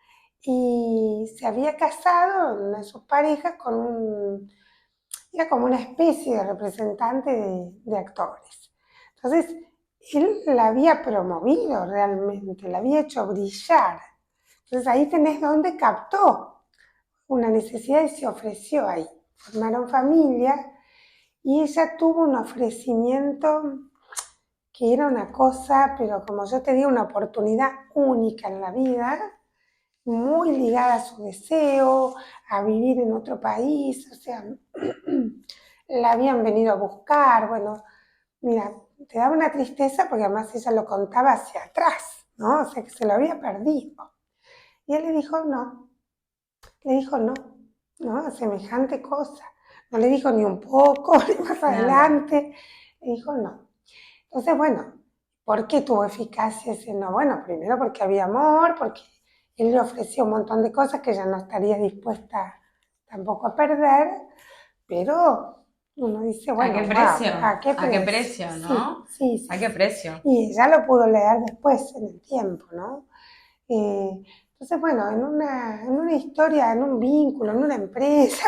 Y se había casado, una de sus parejas, era como una especie de representante de actores. Entonces, él la había promovido realmente, la había hecho brillar. Entonces ahí tenés donde captó una necesidad y se ofreció ahí. Formaron familia y ella tuvo un ofrecimiento que era una cosa, pero como yo te digo, una oportunidad única en la vida, muy ligada a su deseo, a vivir en otro país, o sea, la habían venido a buscar, bueno, mira, te daba una tristeza porque además ella lo contaba hacia atrás, ¿no? O sea, que se lo había perdido. Y él le dijo no, ¿no? A semejante cosa. No le dijo ni un poco, ni más Nada. adelante, le dijo no. Entonces, bueno, ¿por qué tuvo eficacia ese no? Bueno, primero porque había amor, porque él le ofreció un montón de cosas que ella no estaría dispuesta tampoco a perder, pero uno dice, ¿A qué bueno, wow, precio? ¿a qué ¿A qué precio? precio, Sí, no? sí, sí, ¿A qué sí. precio? Y ella lo pudo leer después, en el tiempo, ¿no? Entonces, bueno, en una historia, en un vínculo, en una empresa,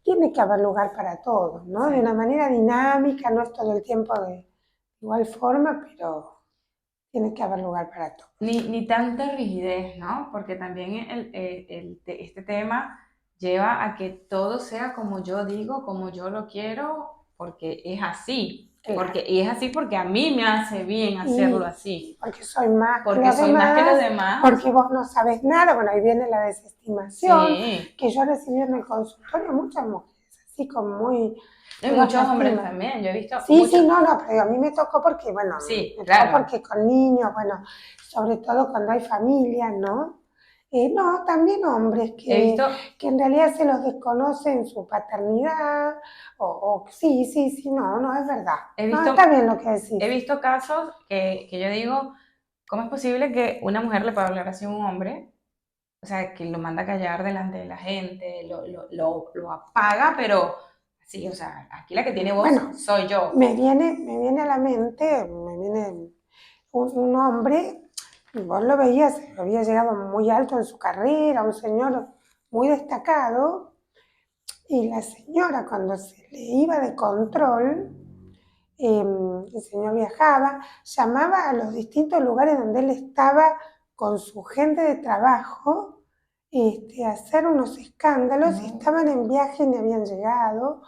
tiene que haber lugar para todos, ¿no? De Sí. una manera dinámica, no es todo el tiempo de igual forma, pero tiene que haber lugar para todos. Ni tanta rigidez, ¿no? Porque también este tema lleva a que todo sea como yo digo, como yo lo quiero, porque es así. Claro. Porque, y es así porque a mí me hace bien hacerlo Y así. porque soy más que Porque los soy más que los demás, demás. porque vos no sabes nada, bueno, ahí viene la desestimación, Sí. que yo recibí en el consultorio muchas mujeres, así como muy, Y muy muchos baja hombres estima. también. Yo he visto Sí, sí, muchos. no, no, pero a mí me tocó porque, bueno, Sí, me tocó claro. porque con niños, bueno, sobre todo cuando hay familia, ¿no? No, también hombres He visto, que en realidad se los desconoce en su paternidad, sí, sí, sí, no, no, es verdad. he No, está visto, bien lo que he decís. visto casos que yo digo, ¿cómo es posible que una mujer le pueda hablar así a un hombre? O sea, que lo manda a callar delante de la gente, lo apaga, pero sí, o sea, aquí la que tiene voz Bueno, soy yo. me viene a la mente, me viene un hombre, vos lo veías, había llegado muy alto en su carrera, un señor muy destacado, y la señora cuando se le iba de control, el señor viajaba, llamaba a los distintos lugares donde él estaba con su gente de trabajo, a hacer unos escándalos, y No, estaban en viaje y no habían llegado,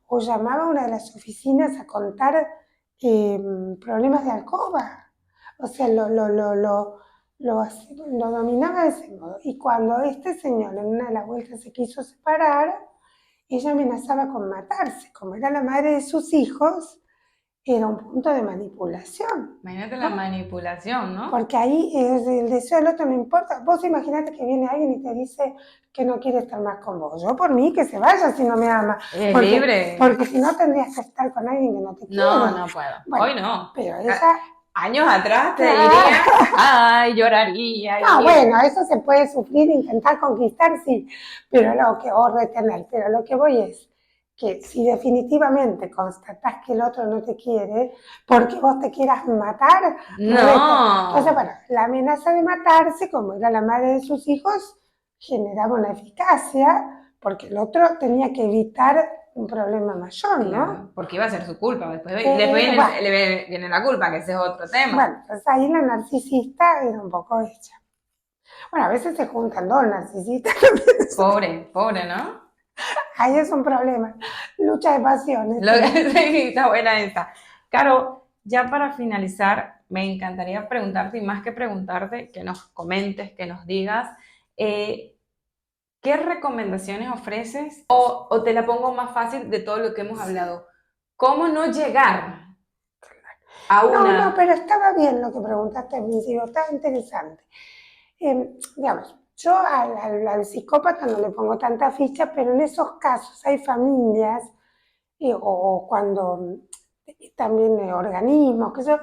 o llamaba a una de las oficinas a contar problemas de alcoba. O sea, lo dominaba de ese modo. Y cuando este señor en una de las vueltas se quiso separar, ella amenazaba con matarse. Como era la madre de sus hijos, era un punto de manipulación, imagínate la ¿no? manipulación, ¿no? Porque ahí el deseo del otro no importa. Vos imaginate que viene alguien y te dice que no quiere estar más con vos. Yo por mí que se vaya si no me ama. Es Porque, libre. porque si no tendrías que estar con alguien que no te No, quiere. no puedo. Bueno, Hoy no. pero ella, Años atrás te claro. diría, ay, lloraría No, y... bueno, eso se puede sufrir, intentar conquistar, sí, pero o retener, pero lo que voy es que si definitivamente constatás que el otro no te quiere, porque vos te quieras matar, no debe estar. Entonces, No. bueno, la amenaza de matarse, como era la madre de sus hijos, generaba una eficacia, porque el otro tenía que evitar un problema mayor, ¿no? Claro, porque iba a ser su culpa. Después viene, Bueno, viene la culpa, que ese es otro tema. bueno, pues ahí la narcisista era un poco ella. Bueno, a veces se juntan dos narcisistas también. Pobre, pobre, ¿no? Ahí es un problema. Lucha de pasiones Lo tenemos. que sí, está buena esta. Caro, ya para finalizar, me encantaría preguntarte, y más que preguntarte, que nos comentes, que nos digas, eh, ¿qué recomendaciones ofreces? O te la pongo más fácil de todo lo que hemos hablado. ¿Cómo no llegar a No, no, una... pero estaba bien lo que preguntaste al principio, estaba interesante. Digamos, yo al psicópata no le pongo tanta ficha, pero en esos casos hay familias, o cuando también organismos, que eso,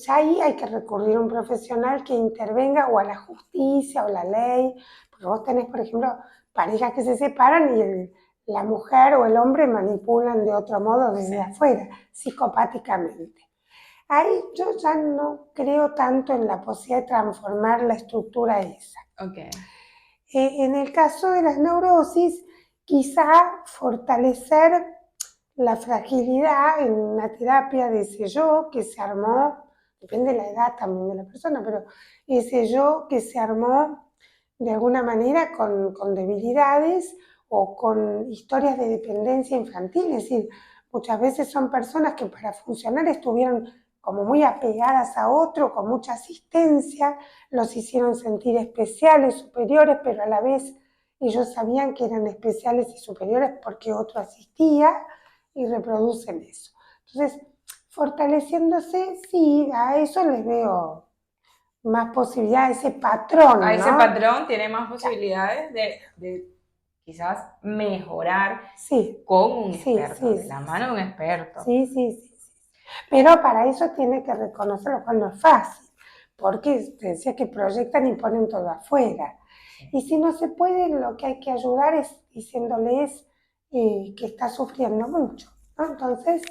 ya ahí hay que recurrir a un profesional que intervenga o a la justicia o la ley, porque vos tenés, por ejemplo, parejas que se separan y la mujer o el hombre manipulan de otro modo desde afuera, psicopáticamente. Ahí yo ya no creo tanto en la posibilidad de transformar la estructura esa. Ok. En el caso de las neurosis, quizá fortalecer la fragilidad en una terapia de ese yo que se armó, depende de la edad también de la persona, pero ese yo que se armó de alguna manera con debilidades o con historias de dependencia infantil, es decir, muchas veces son personas que para funcionar estuvieron como muy apegadas a otro, con mucha asistencia, los hicieron sentir especiales, superiores, pero a la vez ellos sabían que eran especiales y superiores porque otro asistía y reproducen eso. Entonces, fortaleciéndose, sí, a eso les veo más posibilidad, a ese patrón, A ese ¿no? patrón tiene más posibilidades de quizás mejorar Sí, con un sí, experto, sí, de la sí, mano de un experto. sí, sí, sí, sí. Pero para eso tiene que reconocerlo cuando es fácil, porque te decía que proyectan y ponen todo afuera. Sí. Y si no se puede, lo que hay que ayudar es diciéndoles que está sufriendo mucho, ¿no? Entonces,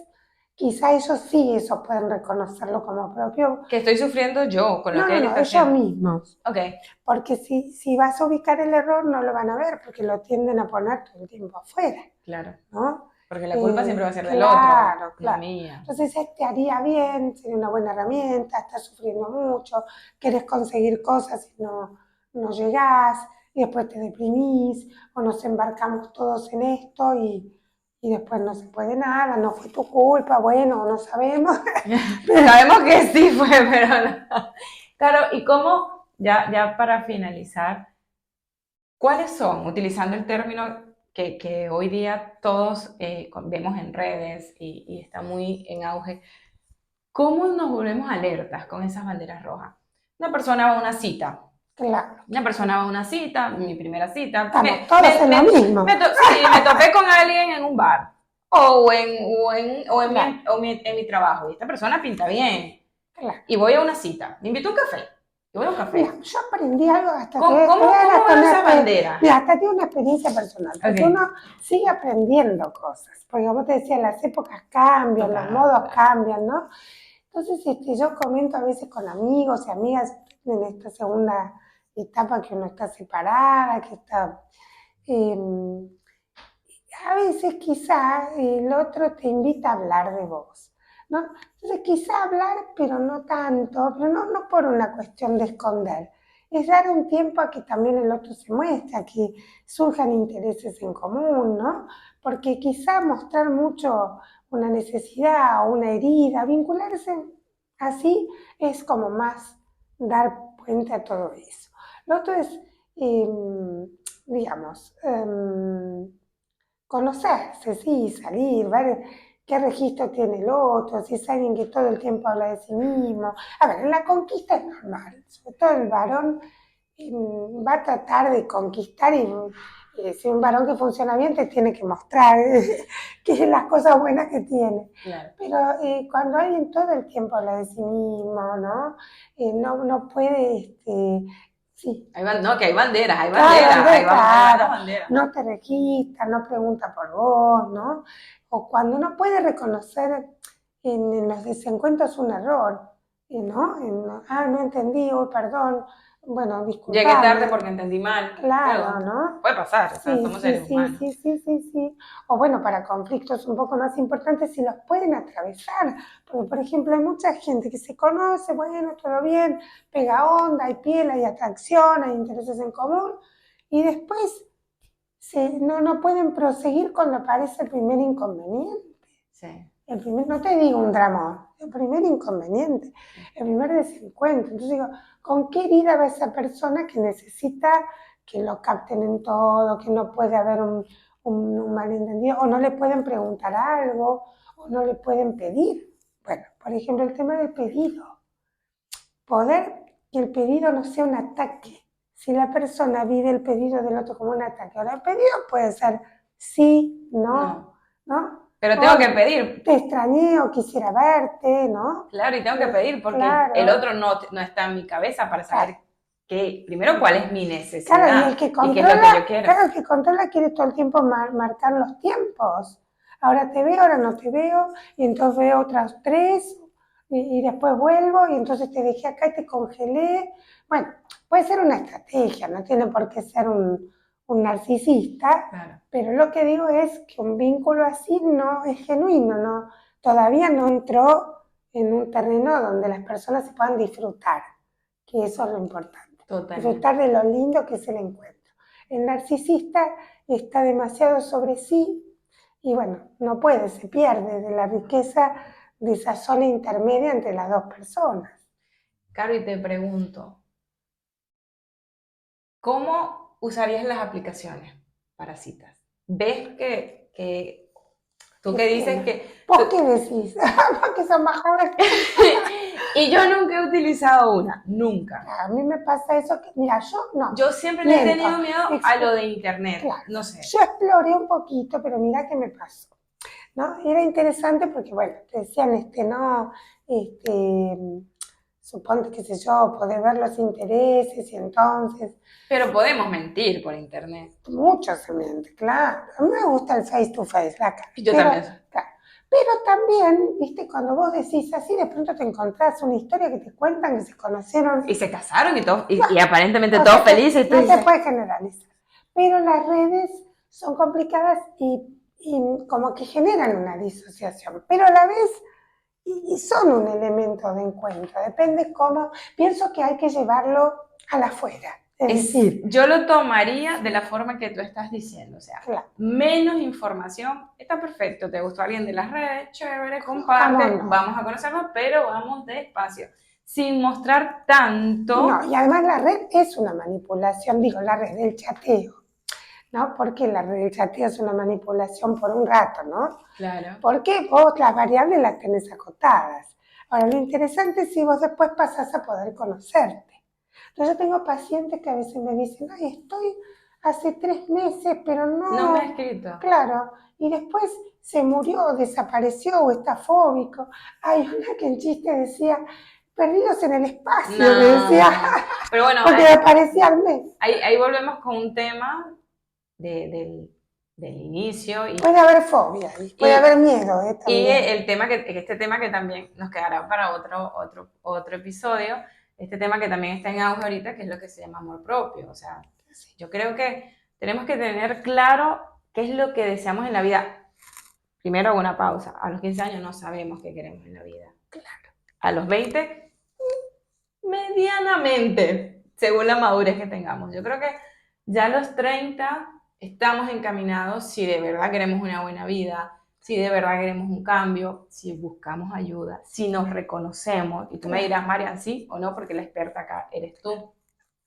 quizá ellos sí, eso pueden reconocerlo como propio. Que estoy sufriendo yo con lo No, que no, él no, está ellos haciendo. mismos. Ok, Porque si vas a ubicar el error, no lo van a ver, porque lo tienden a poner todo el tiempo afuera, claro. ¿no? Porque la culpa siempre va a ser del otro, Claro, no claro. mía. Entonces te haría bien, sería una buena herramienta, estás sufriendo mucho, querés conseguir cosas y no llegás, y después te deprimís, o nos embarcamos todos en esto y después no se puede nada, no fue tu culpa, bueno, no sabemos. Sabemos que sí fue, pero no. Claro, y cómo, ya para finalizar, ¿cuáles son, utilizando el término que hoy día todos vemos en redes y está muy en auge, cómo nos volvemos alertas con esas banderas rojas? Una persona va a una cita. Claro, Una persona va a una cita, mi primera cita. estamos todos en lo mismo. Sí, me topé con alguien en un bar Claro, en mi trabajo. Y esta persona pinta bien. claro. Y voy a una cita. Me invitó a un café. Y voy a un Mira, café. yo aprendí algo, hasta ¿Cómo, te voy cómo, a dar cómo hasta veo una, esa bandera? mira, hasta tengo una experiencia personal, porque Ok. uno sigue aprendiendo cosas, porque como te decía, las épocas cambian, los Total, modos total. cambian, ¿no? Entonces, yo comento a veces con amigos y amigas en esta segunda etapa que uno está separada, que está... eh, a veces quizá el otro te invita a hablar de vos, ¿no? Entonces quizá hablar, pero no tanto, pero no por una cuestión de esconder, es dar un tiempo a que también el otro se muestre, a que surjan intereses en común, ¿no? Porque quizá mostrar mucho una necesidad o una herida, vincularse así es como más dar puente a todo eso. Lo otro es, digamos, conocerse, sí, salir, ver qué registro tiene el otro, si es alguien que todo el tiempo habla de sí mismo. A ver, en la conquista es normal, sobre todo el varón va a tratar de conquistar y si un varón que funciona bien te tiene que mostrar que es las cosas buenas que tiene. Claro. Pero cuando alguien todo el tiempo habla de sí mismo, ¿no? No puede, sí, No, que hay banderas, hay claro, banderas, hay varias claro, banderas. no te registra, no pregunta por vos, ¿no? O cuando uno puede reconocer en los desencuentros un error, ¿no? No entendí, oh, perdón, bueno, Llegué tarde disculpame, porque entendí mal. claro, Pero ¿no? puede pasar, o sea, Sí, somos sí, seres sí, humanos. sí, sí, sí, sí. O bueno, para conflictos un poco más importantes, si los pueden atravesar. Porque, por ejemplo, hay mucha gente que se conoce, bueno, todo bien, pega onda, hay piel, hay atracción, hay intereses en común, y después no pueden proseguir cuando aparece el primer inconveniente. Sí. No te digo un drama, el primer inconveniente, el primer desencuentro. Entonces digo, ¿con qué herida va esa persona que necesita que lo capten en todo, que no puede haber un malentendido, o no le pueden preguntar algo, o no le pueden pedir? Bueno, por ejemplo, el tema del pedido. Poder que el pedido no sea un ataque. Si la persona vive el pedido del otro como un ataque, ahora el pedido puede ser sí, No. no, ¿no? Pero tengo que Hoy pedir. te extrañé o quisiera verte, ¿no? Claro, y tengo que pedir porque Claro, el otro no está en mi cabeza para saber primero cuál es mi claro, y necesidad el que y qué es lo que yo controla, quiero. claro, el que controla quiere todo el tiempo marcar los tiempos. Ahora te veo, ahora no te veo, y entonces veo otras tres, y después vuelvo, y entonces te dejé acá y te congelé. Bueno, puede ser una estrategia, no tiene por qué ser un narcisista, Claro. pero lo que digo es que un vínculo así no es genuino, no, todavía no entró en un terreno donde las personas se puedan disfrutar, que eso es lo importante. Totalmente. Disfrutar de lo lindo que es el encuentro. El narcisista está demasiado sobre sí y bueno, no puede, se pierde de la riqueza de esa zona intermedia entre las dos personas. Caro, y te pregunto, ¿cómo usarías las aplicaciones para citas? ¿Ves que tú Qué que dices pena. que... ¿Vos qué decís? Porque son más jóvenes. Y yo nunca he utilizado una, nunca. A mí me pasa eso que, mira, yo no, Yo siempre le he miento. tenido miedo a lo de internet, Claro, no sé. yo exploré un poquito, pero mira qué me pasó. ¿No? Era interesante porque, bueno, te decían, no, suponte, qué sé yo, poder ver los intereses y entonces, Pero podemos mentir por internet. mucho se miente, claro. A mí me gusta el face to face, la cara. Yo también. Claro, pero también, viste, cuando vos decís así, de pronto te encontrás una historia que te cuentan que se conocieron. Y se casaron y todo, y aparentemente O todos sea que felices. Y tú no se dices, puede generalizar. Pero las redes son complicadas y como que generan una disociación, pero a la vez y son un elemento de encuentro, depende cómo, pienso que hay que llevarlo a la afuera, es decir, yo lo tomaría de la forma que tú estás diciendo, o sea, claro, menos información, está perfecto, te gustó alguien de las redes, chévere, comparte, vámonos. vamos a conocernos, pero vamos despacio, sin mostrar tanto. No, y además la red es una manipulación, digo, la red del chateo, ¿no? Porque la red del chateo es una manipulación por un rato, ¿no? Claro. Porque vos las variables las tenés acotadas. Ahora, lo interesante es si vos después pasás a poder conocerte. Entonces yo tengo pacientes que a veces me dicen, ay, estoy hace 3 meses, pero No me ha no, escrito. claro, y después se murió, desapareció o está fóbico. Hay una que en chiste decía, perdidos en el espacio, No. me decía, Pero bueno, porque me parecía al mes. ahí volvemos con un tema del inicio Puede haber fobia, puede haber miedo y también. el tema este tema que también nos quedará para otro episodio, este tema que también está en auge ahorita, que es lo que se llama amor propio. O sea, yo creo que tenemos que tener claro qué es lo que deseamos en la vida. Primero hago una pausa. A los 15 años no sabemos qué queremos en la vida. Claro. A los 20, medianamente, según la madurez que tengamos. Yo creo que ya a los 30 estamos encaminados si de verdad queremos una buena vida, si de verdad queremos un cambio, si buscamos ayuda, si nos reconocemos, y tú me dirás, Marian, sí o no, porque la experta acá eres tú,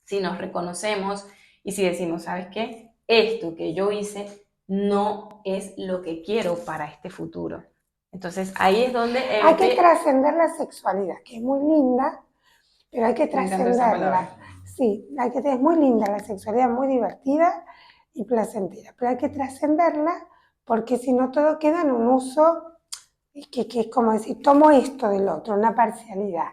si nos reconocemos y si decimos, ¿sabes qué? Esto que yo hice no es lo que quiero para este futuro. Entonces ahí es donde Hay que trascender la sexualidad, que es muy linda, pero hay que Me encanta esa trascenderla. palabra. Sí, es muy linda la sexualidad, muy divertida y placentera, pero hay que trascenderla porque si no todo queda en un uso que es como decir, tomo esto del otro, una parcialidad.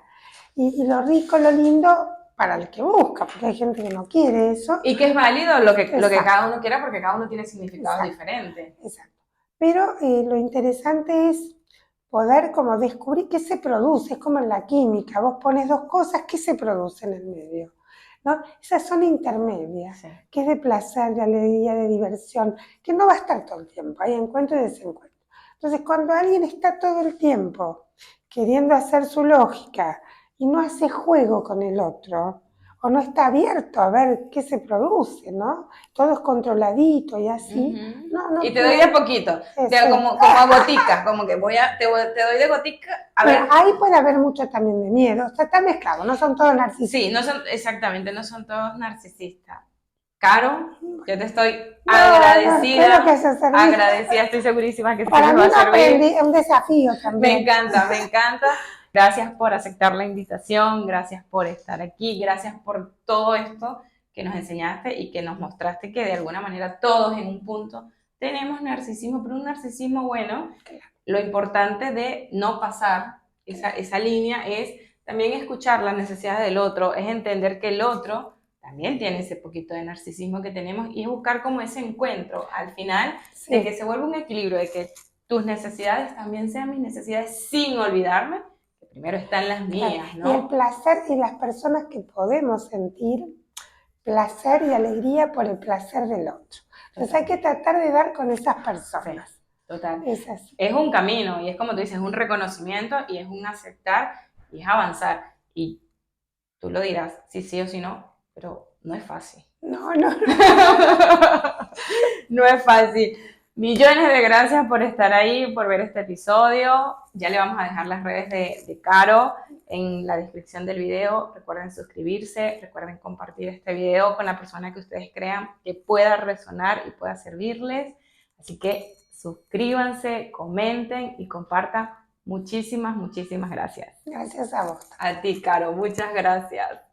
Y lo rico, lo lindo para el que busca, porque hay gente que no quiere eso. Y que es válido lo que Exacto. cada uno quiera porque cada uno tiene significados diferentes. Exacto. Pero lo interesante es poder como descubrir qué se produce, es como en la química, vos pones dos cosas, ¿qué se produce en el medio? ¿No? Esas son intermedias, Sí. que es de placer, de alegría, de diversión, que no va a estar todo el tiempo, hay encuentro y desencuentro. Entonces, cuando alguien está todo el tiempo queriendo hacer su lógica y no hace juego con el otro, o no está abierto a ver qué se produce, ¿no? Todo es controladito y así. No Y te doy de poquito, como a goticas, como que te doy de gotica, a ver. Ahí puede haber mucho también de miedo, o sea, está mezclado, no son todos narcisistas. Sí, exactamente, no son todos narcisistas. Caro, yo te estoy agradecida, agradecida, estoy segurísima que para te mí va a servir. Es un desafío también. Me encanta, me encanta. Gracias por aceptar la invitación, gracias por estar aquí, gracias por todo esto que nos enseñaste y que nos mostraste que de alguna manera todos en un punto tenemos narcisismo, pero un narcisismo bueno. Lo importante de no pasar esa línea es también escuchar las necesidades del otro, es entender que el otro también tiene ese poquito de narcisismo que tenemos y es buscar como ese encuentro al final de que se vuelva un equilibrio, de que tus necesidades también sean mis necesidades sin olvidarme que primero están las mías, ¿no? Y el placer y las personas que podemos sentir placer y alegría por el placer del otro. Entonces hay que tratar de dar con esas personas. Sí, total. Es así. Es un camino y es como tú dices, es un reconocimiento y es un aceptar y es avanzar. Y tú lo dirás, si sí o si no, pero no es fácil. No. No es fácil. Millones de gracias por estar ahí, por ver este episodio. Ya le vamos a dejar las redes de Caro en la descripción del video. Recuerden suscribirse, recuerden compartir este video con la persona que ustedes crean que pueda resonar y pueda servirles. Así que suscríbanse, comenten y compartan. Muchísimas gracias. Gracias a vos. A ti, Caro, muchas gracias.